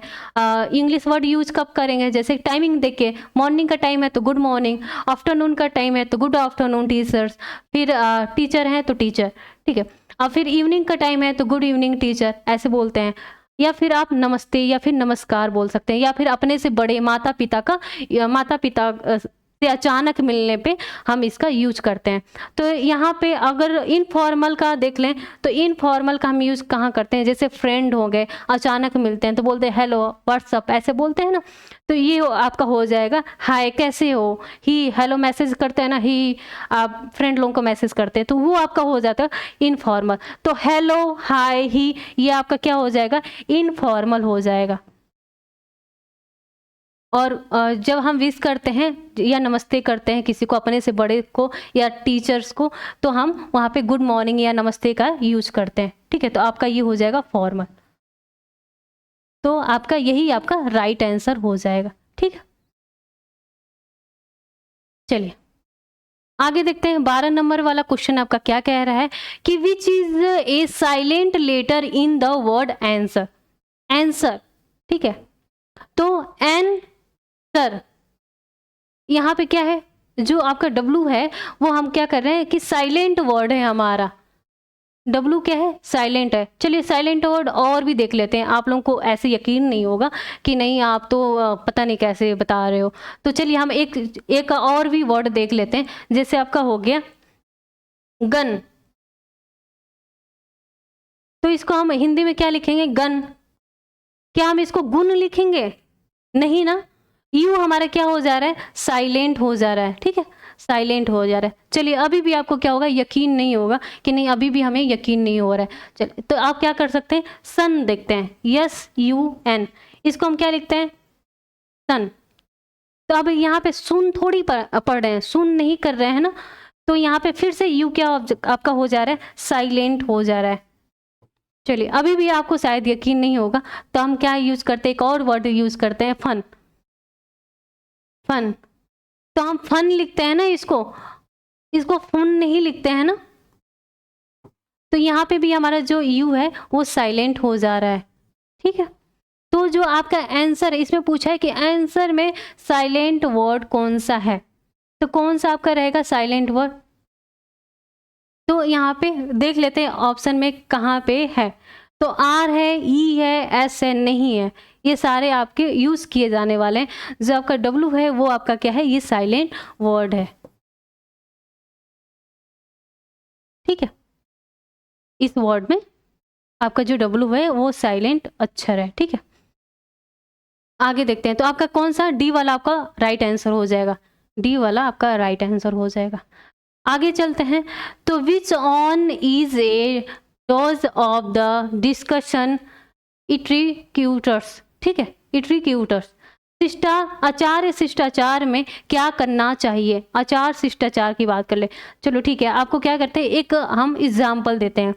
इंग्लिश वर्ड यूज़ कब करेंगे, जैसे टाइमिंग देख के, मॉर्निंग का टाइम है तो गुड मॉर्निंग, आफ्टरनून का टाइम है तो गुड आफ्टरनून टीचर्स, फिर टीचर हैं तो टीचर। ठीक है, और फिर इवनिंग का टाइम है तो गुड इवनिंग टीचर, ऐसे बोलते हैं। या फिर आप नमस्ते या फिर नमस्कार बोल सकते हैं, या फिर अपने से बड़े माता पिता का, या माता पिता से अचानक मिलने पे हम इसका यूज करते हैं। तो यहाँ पे अगर इनफॉर्मल का देख लें तो इनफॉर्मल का हम यूज़ कहाँ करते हैं, जैसे फ्रेंड हो गए अचानक मिलते हैं तो बोलते हैं हेलो व्हाट्सअप, ऐसे बोलते हैं ना, तो ये आपका हो जाएगा हाय कैसे हो, ही हेलो मैसेज करते हैं ना, ही आप फ्रेंड लोगों को मैसेज करते हैं तो वो आपका हो जाता है इनफॉर्मल। तो हेलो हाय ही ये आपका क्या हो जाएगा, इनफॉर्मल हो जाएगा। और जब हम विश करते हैं या नमस्ते करते हैं किसी को, अपने से बड़े को या टीचर्स को, तो हम वहाँ पे गुड मॉर्निंग या नमस्ते का यूज करते हैं। ठीक है, तो आपका ये हो जाएगा फॉर्मल, तो आपका यही आपका राइट आंसर हो जाएगा। ठीक है, चलिए आगे देखते हैं 12 नंबर वाला क्वेश्चन आपका क्या कह रहा है कि which is a silent letter in the word answer, answer. ठीक है, तो एन सर यहाँ पे क्या है, जो आपका डब्लू है वो हम क्या कर रहे हैं कि साइलेंट वर्ड है हमारा, डब्लू क्या है साइलेंट है। चलिए साइलेंट वर्ड और भी देख लेते हैं, आप लोगों को ऐसे यकीन नहीं होगा कि नहीं आप तो पता नहीं कैसे बता रहे हो, तो चलिए हम एक और भी वर्ड देख लेते हैं, जैसे आपका हो गया गन, तो इसको हम हिंदी में क्या लिखेंगे गन, क्या हम इसको गुन लिखेंगे, नहीं ना, यू हमारा क्या हो जा रहा है साइलेंट हो जा रहा है। ठीक है, साइलेंट हो जा रहा है। चलिए अभी भी आपको क्या होगा, यकीन नहीं होगा कि नहीं, अभी भी हमें यकीन नहीं हो रहा है। चलिए तो आप क्या कर सकते हैं, सन देखते हैं, यस यू एन, इसको हम क्या लिखते हैं सन। तो अब यहाँ पे सुन थोड़ी पढ़ रहे हैं, सुन नहीं कर रहे हैं ना, तो यहाँ पे फिर से यू क्या आपका हो जा रहा है साइलेंट हो जा रहा है। चलिए अभी भी आपको शायद यकीन नहीं होगा, तो हम क्या यूज करते हैं, एक और वर्ड यूज करते हैं फन, फन, तो हम फन लिखते हैं ना, इसको फन नहीं लिखते हैं ना, तो यहाँ पे भी हमारा जो यू है वो साइलेंट हो जा रहा है। ठीक है, तो जो आपका आंसर इसमें पूछा है कि आंसर में साइलेंट वर्ड कौन सा है, तो कौन सा आपका रहेगा साइलेंट वर्ड? तो यहाँ पे देख लेते हैं ऑप्शन में कहाँ पे है। तो आर है, ई है, एस है, नहीं है, ये सारे आपके यूज किए जाने वाले हैं। जो आपका डब्लू है वो आपका क्या है, ये साइलेंट वर्ड है। ठीक है, इस वर्ड में आपका जो डब्लू है वो साइलेंट अक्षर है। ठीक है, आगे देखते हैं। तो आपका कौन सा, डी वाला आपका राइट आंसर हो जाएगा, डी वाला आपका राइट आंसर हो जाएगा। आगे चलते हैं। तो which one is a dodge of the discussion intricators. ठीक है, इट्रीक्यूटर्स आचार्य शिष्टाचार में क्या करना चाहिए, आचार शिष्टाचार की बात कर ले। चलो ठीक है, आपको क्या करते हैं, एक हम एग्जाम्पल देते हैं।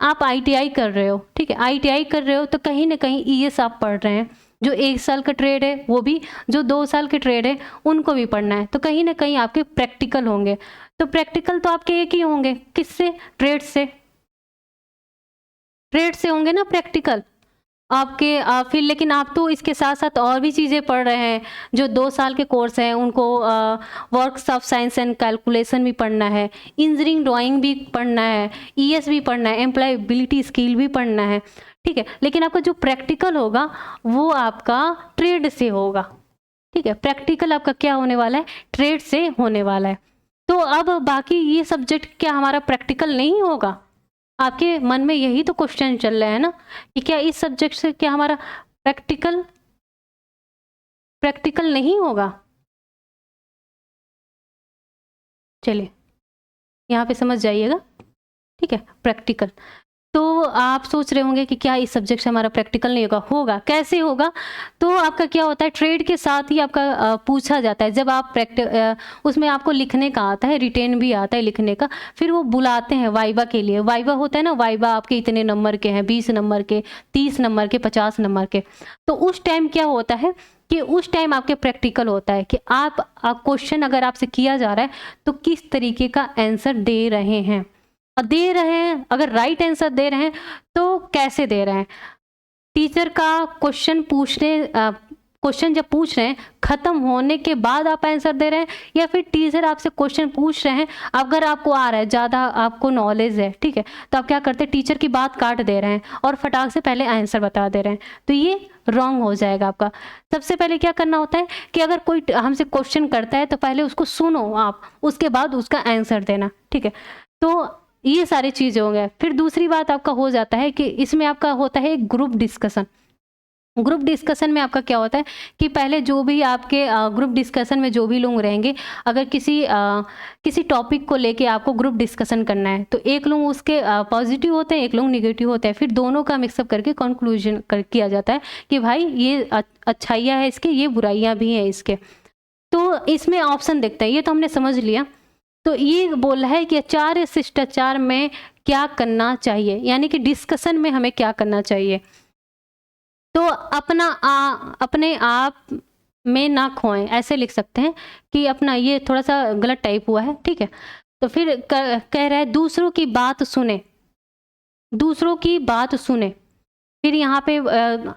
आप आईटीआई कर रहे हो, ठीक है, आईटीआई कर रहे हो तो कहीं ना कहीं ईएस आप पढ़ रहे हैं। जो 1 साल का ट्रेड है वो भी, जो 2 साल के ट्रेड है उनको भी पढ़ना है। तो कहीं ना कहीं आपके प्रैक्टिकल होंगे। तो प्रैक्टिकल तो आपके एक ही होंगे, किससे, ट्रेड से, ट्रेड से होंगे ना प्रैक्टिकल आपके। फिर लेकिन आप तो इसके साथ साथ और भी चीज़ें पढ़ रहे हैं। जो 2 साल के कोर्स हैं उनको works of science and calculation भी पढ़ना है, इंजीनियरिंग ड्राइंग भी पढ़ना है, ईएस भी पढ़ना है, एम्प्लॉयबिलिटी स्किल भी पढ़ना है। ठीक है, लेकिन आपका जो प्रैक्टिकल होगा वो आपका ट्रेड से होगा। ठीक है, प्रैक्टिकल आपका क्या होने वाला है, ट्रेड से होने वाला है। तो अब बाकी ये सब्जेक्ट क्या हमारा प्रैक्टिकल नहीं होगा? आपके मन में यही तो क्वेश्चन चल रहा है ना कि क्या इस सब्जेक्ट से क्या हमारा प्रैक्टिकल प्रैक्टिकल नहीं होगा? चलिए यहाँ पे समझ जाइएगा। ठीक है, प्रैक्टिकल। तो आप सोच रहे होंगे कि क्या इस सब्जेक्ट से हमारा प्रैक्टिकल नहीं होगा? होगा। कैसे होगा? तो आपका क्या होता है, ट्रेड के साथ ही आपका पूछा जाता है। जब आप उसमें आपको लिखने का आता है, रिटेन भी आता है लिखने का। फिर वो बुलाते हैं वाइवा के लिए। वाइवा होता है ना, वाइवा आपके इतने नंबर के हैं, 20 नंबर के, 30 नंबर के, 50 नंबर के। तो उस टाइम क्या होता है कि उस टाइम आपके प्रैक्टिकल होता है कि आप क्वेश्चन अगर आपसे किया जा रहा है तो किस तरीके का आंसर दे रहे हैं, अगर राइट आंसर दे रहे हैं तो कैसे दे रहे हैं। टीचर का क्वेश्चन जब पूछ रहे हैं खत्म होने के बाद आप आंसर दे रहे हैं, या फिर टीचर आपसे क्वेश्चन पूछ रहे हैं, अगर आपको आ रहा है, ज़्यादा आपको नॉलेज है, ठीक है, तो आप क्या करते हैं, टीचर की बात काट दे रहे हैं और फटाक से पहले आंसर बता दे रहे हैं। तो ये रॉन्ग हो जाएगा आपका। सबसे पहले क्या करना होता है कि अगर कोई हमसे क्वेश्चन करता है तो पहले उसको सुनो आप, उसके बाद उसका आंसर देना। ठीक है, तो ये सारी चीज़ें होंगे। फिर दूसरी बात आपका हो जाता है कि इसमें आपका होता है ग्रुप डिस्कशन। ग्रुप डिस्कशन में आपका क्या होता है कि पहले जो भी आपके ग्रुप डिस्कशन में जो भी लोग रहेंगे, अगर किसी टॉपिक को लेके आपको ग्रुप डिस्कशन करना है तो एक लोग उसके पॉजिटिव होते हैं, एक लोग निगेटिव होते हैं। फिर दोनों का मिक्सअप करके कंक्लूजन किया जाता है कि भाई ये अच्छाइयाँ है इसके, ये बुराइयाँ भी हैं इसके। तो इसमें ऑप्शन देखते हैं, ये तो हमने समझ लिया। तो ये बोल रहा है कि आचार्य शिष्टाचार में क्या करना चाहिए, यानी कि डिस्कशन में हमें क्या करना चाहिए। तो अपने आप में ना खोएं, ऐसे लिख सकते हैं कि अपना, ये थोड़ा सा गलत टाइप हुआ है। ठीक है, तो फिर कह रहा है दूसरों की बात सुने, दूसरों की बात सुने। फिर यहाँ पे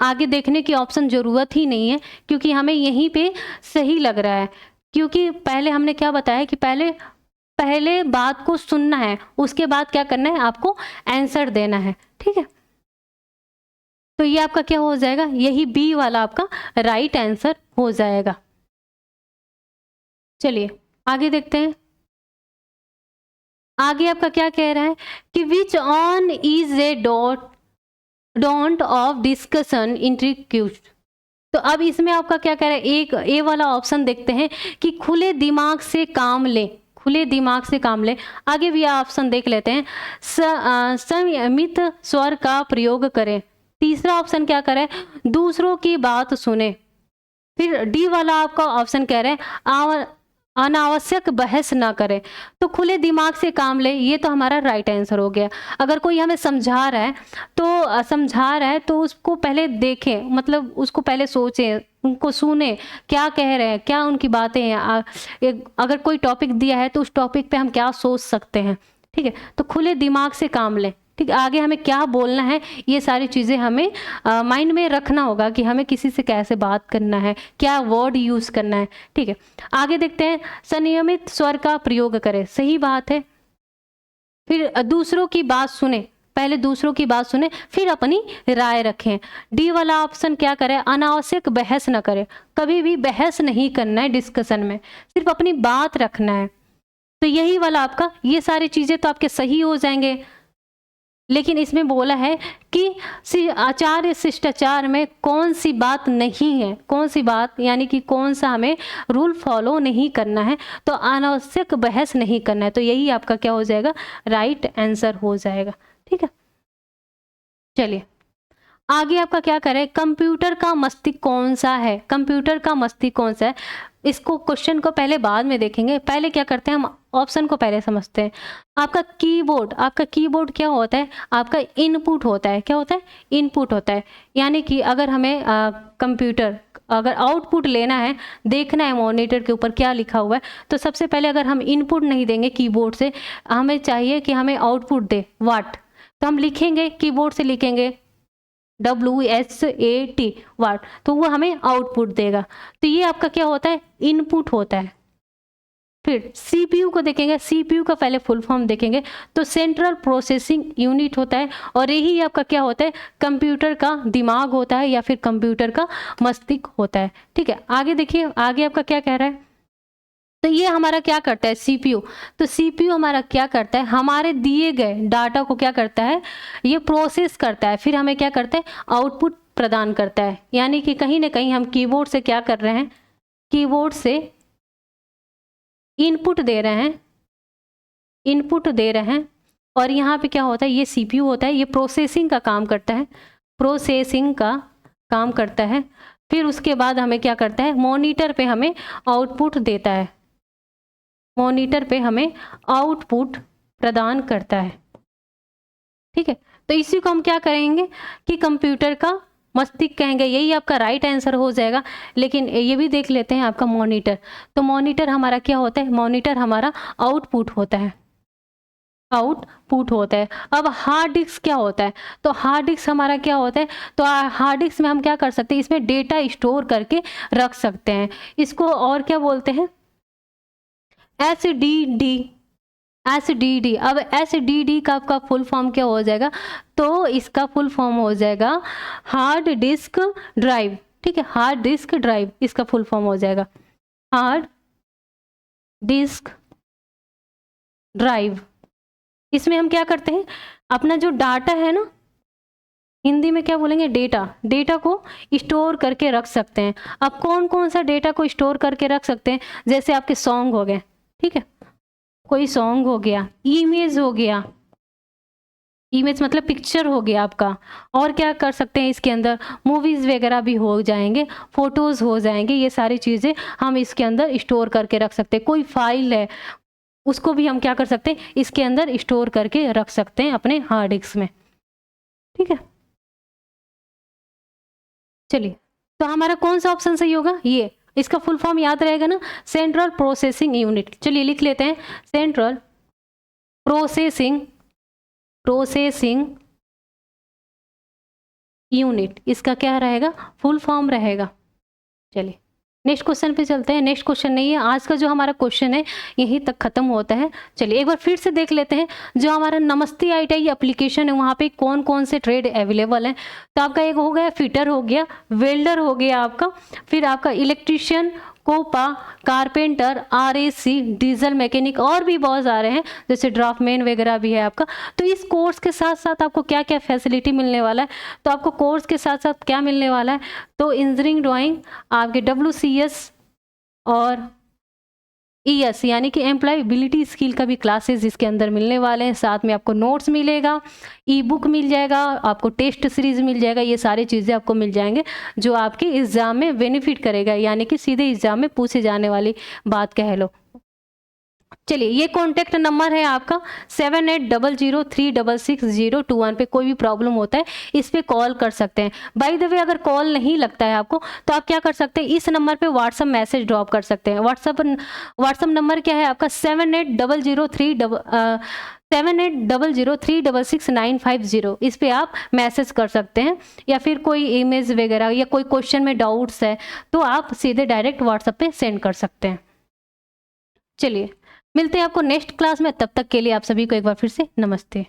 आगे देखने की ऑप्शन ज़रूरत ही नहीं है, क्योंकि हमें यहीं पे सही लग रहा है। क्योंकि पहले हमने क्या बताया कि पहले बात को सुनना है, उसके बाद क्या करना है, आपको आंसर देना है। ठीक है, तो ये आपका क्या हो जाएगा, यही बी वाला आपका राइट आंसर हो जाएगा। चलिए आगे देखते हैं। आगे आपका क्या कह रहा है कि which one is a don't of discussion intricate. तो अब इसमें आपका क्या कह रहा है, एक ए वाला ऑप्शन देखते हैं कि खुले दिमाग से काम ले, खुले दिमाग से काम ले। आगे भी ऑप्शन देख लेते हैं, संयमित स्वर का प्रयोग करें। तीसरा ऑप्शन क्या करे, दूसरों की बात सुने। फिर डी वाला आपका ऑप्शन कह रहे हैं अनावश्यक बहस ना करें। तो खुले दिमाग से काम ले, ये तो हमारा राइट आंसर हो गया। अगर कोई हमें समझा रहा है तो उसको पहले देखें, मतलब उसको पहले सोचें, उनको सुने, क्या कह रहे हैं, क्या उनकी बातें हैं। अगर कोई टॉपिक दिया है तो उस टॉपिक पे हम क्या सोच सकते हैं। ठीक है, तो खुले दिमाग से काम लें, ठीक है, आगे हमें क्या बोलना है ये सारी चीज़ें हमें माइंड में रखना होगा कि हमें किसी से कैसे बात करना है, क्या वर्ड यूज़ करना है। ठीक है, आगे देखते हैं, संयमित स्वर का प्रयोग करें, सही बात है। फिर दूसरों की बात सुने, पहले दूसरों की बात सुने फिर अपनी राय रखें। डी वाला ऑप्शन क्या करें, अनावश्यक बहस न करें, कभी भी बहस नहीं करना है डिस्कशन में, सिर्फ अपनी बात रखना है। तो यही वाला आपका, ये सारी चीज़ें तो आपके सही हो जाएंगे, लेकिन इसमें बोला है कि आचार्य शिष्टाचार में कौन सी बात नहीं है, कौन सी बात यानी कि कौन सा हमें रूल फॉलो नहीं करना है, तो अनावश्यक बहस नहीं करना है। तो यही आपका क्या हो जाएगा, राइट आंसर हो जाएगा। ठीक है, चलिए आगे आपका क्या करें, कंप्यूटर का मस्तिष्क कौन सा है, कंप्यूटर का मस्तिष्क कौन सा है। इसको क्वेश्चन को पहले बाद में देखेंगे, पहले क्या करते हैं हम ऑप्शन को पहले समझते हैं। आपका कीबोर्ड क्या होता है, आपका इनपुट होता है। क्या होता है, इनपुट होता है। यानी कि अगर हमें कंप्यूटर अगर आउटपुट लेना है, देखना है मॉनिटर के ऊपर क्या लिखा हुआ है, तो सबसे पहले अगर हम इनपुट नहीं देंगे कीबोर्ड से, हमें चाहिए कि हमें आउटपुट दे वाट, तो हम लिखेंगे कीबोर्ड से, लिखेंगे WAT वाट, तो वो हमें आउटपुट देगा। तो ये आपका क्या होता है, इनपुट होता है। फिर CPU को देखेंगे, CPU का पहले फुल फॉर्म देखेंगे तो सेंट्रल प्रोसेसिंग यूनिट होता है, और यही आपका क्या होता है, कंप्यूटर का दिमाग होता है या फिर कंप्यूटर का मस्तिष्क होता है। ठीक है, आगे देखिए, आगे आपका क्या कह रहा है, तो ये हमारा क्या करता है, CPU। तो CPU हमारा क्या करता है, हमारे दिए गए डाटा को क्या करता है, ये प्रोसेस करता है, फिर हमें क्या करता है, आउटपुट प्रदान करता है। यानी कि कहीं ना कहीं हम कीबोर्ड से क्या कर रहे हैं, कीबोर्ड से इनपुट दे रहे हैं, और यहाँ पे क्या होता है, ये CPU होता है, ये प्रोसेसिंग का काम करता है, फिर उसके बाद हमें क्या करता है, मॉनिटर पे हमें आउटपुट देता है, मॉनिटर पे हमें आउटपुट प्रदान करता है। ठीक है, तो इसी को हम क्या करेंगे कि कंप्यूटर का मस्तिष्क कहेंगे, यही आपका राइट आंसर हो जाएगा। लेकिन ये भी देख लेते हैं आपका मॉनिटर, तो मॉनिटर हमारा क्या होता है, मॉनिटर हमारा आउटपुट होता है, अब हार्ड डिस्क क्या होता है, तो हार्ड डिस्क हमारा क्या होता है, तो हार्ड डिस्क में हम क्या कर सकते हैं, इसमें डेटा स्टोर करके रख सकते हैं। इसको और क्या बोलते हैं, SDD। अब SDD का आपका फुल फॉर्म क्या हो जाएगा, तो इसका फुल फॉर्म हो जाएगा हार्ड डिस्क ड्राइव। ठीक है, हार्ड डिस्क ड्राइव इसका फुल फॉर्म हो जाएगा, हार्ड डिस्क ड्राइव। इसमें हम क्या करते हैं, अपना जो डाटा है ना, हिंदी में क्या बोलेंगे, डेटा को स्टोर करके रख सकते हैं। अब कौन कौन सा डेटा को स्टोर करके रख सकते हैं, जैसे आपके सॉन्ग हो गए, ठीक है, कोई सॉन्ग हो गया, इमेज हो गया, इमेज मतलब पिक्चर हो गया आपका, और क्या कर सकते हैं, इसके अंदर मूवीज़ वगैरह भी हो जाएंगे, फोटोज़ हो जाएंगे, ये सारी चीज़ें हम इसके अंदर स्टोर करके रख सकते हैं। कोई फाइल है उसको भी हम क्या कर सकते हैं, इसके अंदर स्टोर करके रख सकते हैं अपने हार्ड डिस्क में। ठीक है, चलिए, तो हमारा कौन सा ऑप्शन सही होगा, ये, इसका फुल फॉर्म याद रहेगा ना, सेंट्रल प्रोसेसिंग यूनिट। चलिए लिख लेते हैं, सेंट्रल प्रोसेसिंग यूनिट, इसका क्या रहेगा, फुल फॉर्म रहेगा। चलिए नेक्स्ट क्वेश्चन पे चलते हैं। नेक्स्ट क्वेश्चन नहीं है, आज का जो हमारा क्वेश्चन है यहीं तक खत्म होता है। चलिए एक बार फिर से देख लेते हैं, जो हमारा नमस्ते ITI एप्लीकेशन है वहाँ पे कौन कौन से ट्रेड अवेलेबल हैं। तो आपका एक हो गया फिटर, हो गया वेल्डर, हो गया आपका, फिर आपका electrician, COPA, carpenter, RAC, diesel mechanic, और भी बहुत सारे हैं, जैसे ड्राफ्टमैन वगैरह भी है आपका। तो इस कोर्स के साथ साथ आपको क्या क्या फैसिलिटी मिलने वाला है, तो आपको कोर्स के साथ साथ क्या मिलने वाला है, तो इंजीनियरिंग ड्राइंग, आपके WCS और ES यानी कि एम्प्लॉयबिलिटी स्किल का भी क्लासेस इसके अंदर मिलने वाले हैं। साथ में आपको नोट्स मिलेगा, ई-बुक मिल जाएगा, आपको टेस्ट सीरीज मिल जाएगा, ये सारी चीज़ें आपको मिल जाएंगे जो आपके एग्ज़ाम में बेनिफिट करेगा, यानी कि सीधे एग्ज़ाम में पूछे जाने वाली बात कह लो। चलिए, ये कॉन्टैक्ट नंबर है आपका 7800366021 पे कोई भी प्रॉब्लम होता है इस पे कॉल कर सकते हैं। बाय द वे, अगर कॉल नहीं लगता है आपको तो आप क्या कर सकते हैं, इस नंबर पे व्हाट्सअप मैसेज ड्रॉप कर सकते हैं। व्हाट्सअप नंबर क्या है आपका 7800366950। इस पे आप मैसेज कर सकते हैं, या फिर कोई इमेज वगैरह या कोई क्वेश्चन में डाउट्स है तो आप सीधे डायरेक्ट व्हाट्सएप पे सेंड कर सकते हैं। चलिए, मिलते हैं आपको नेक्स्ट क्लास में, तब तक के लिए आप सभी को एक बार फिर से नमस्ते।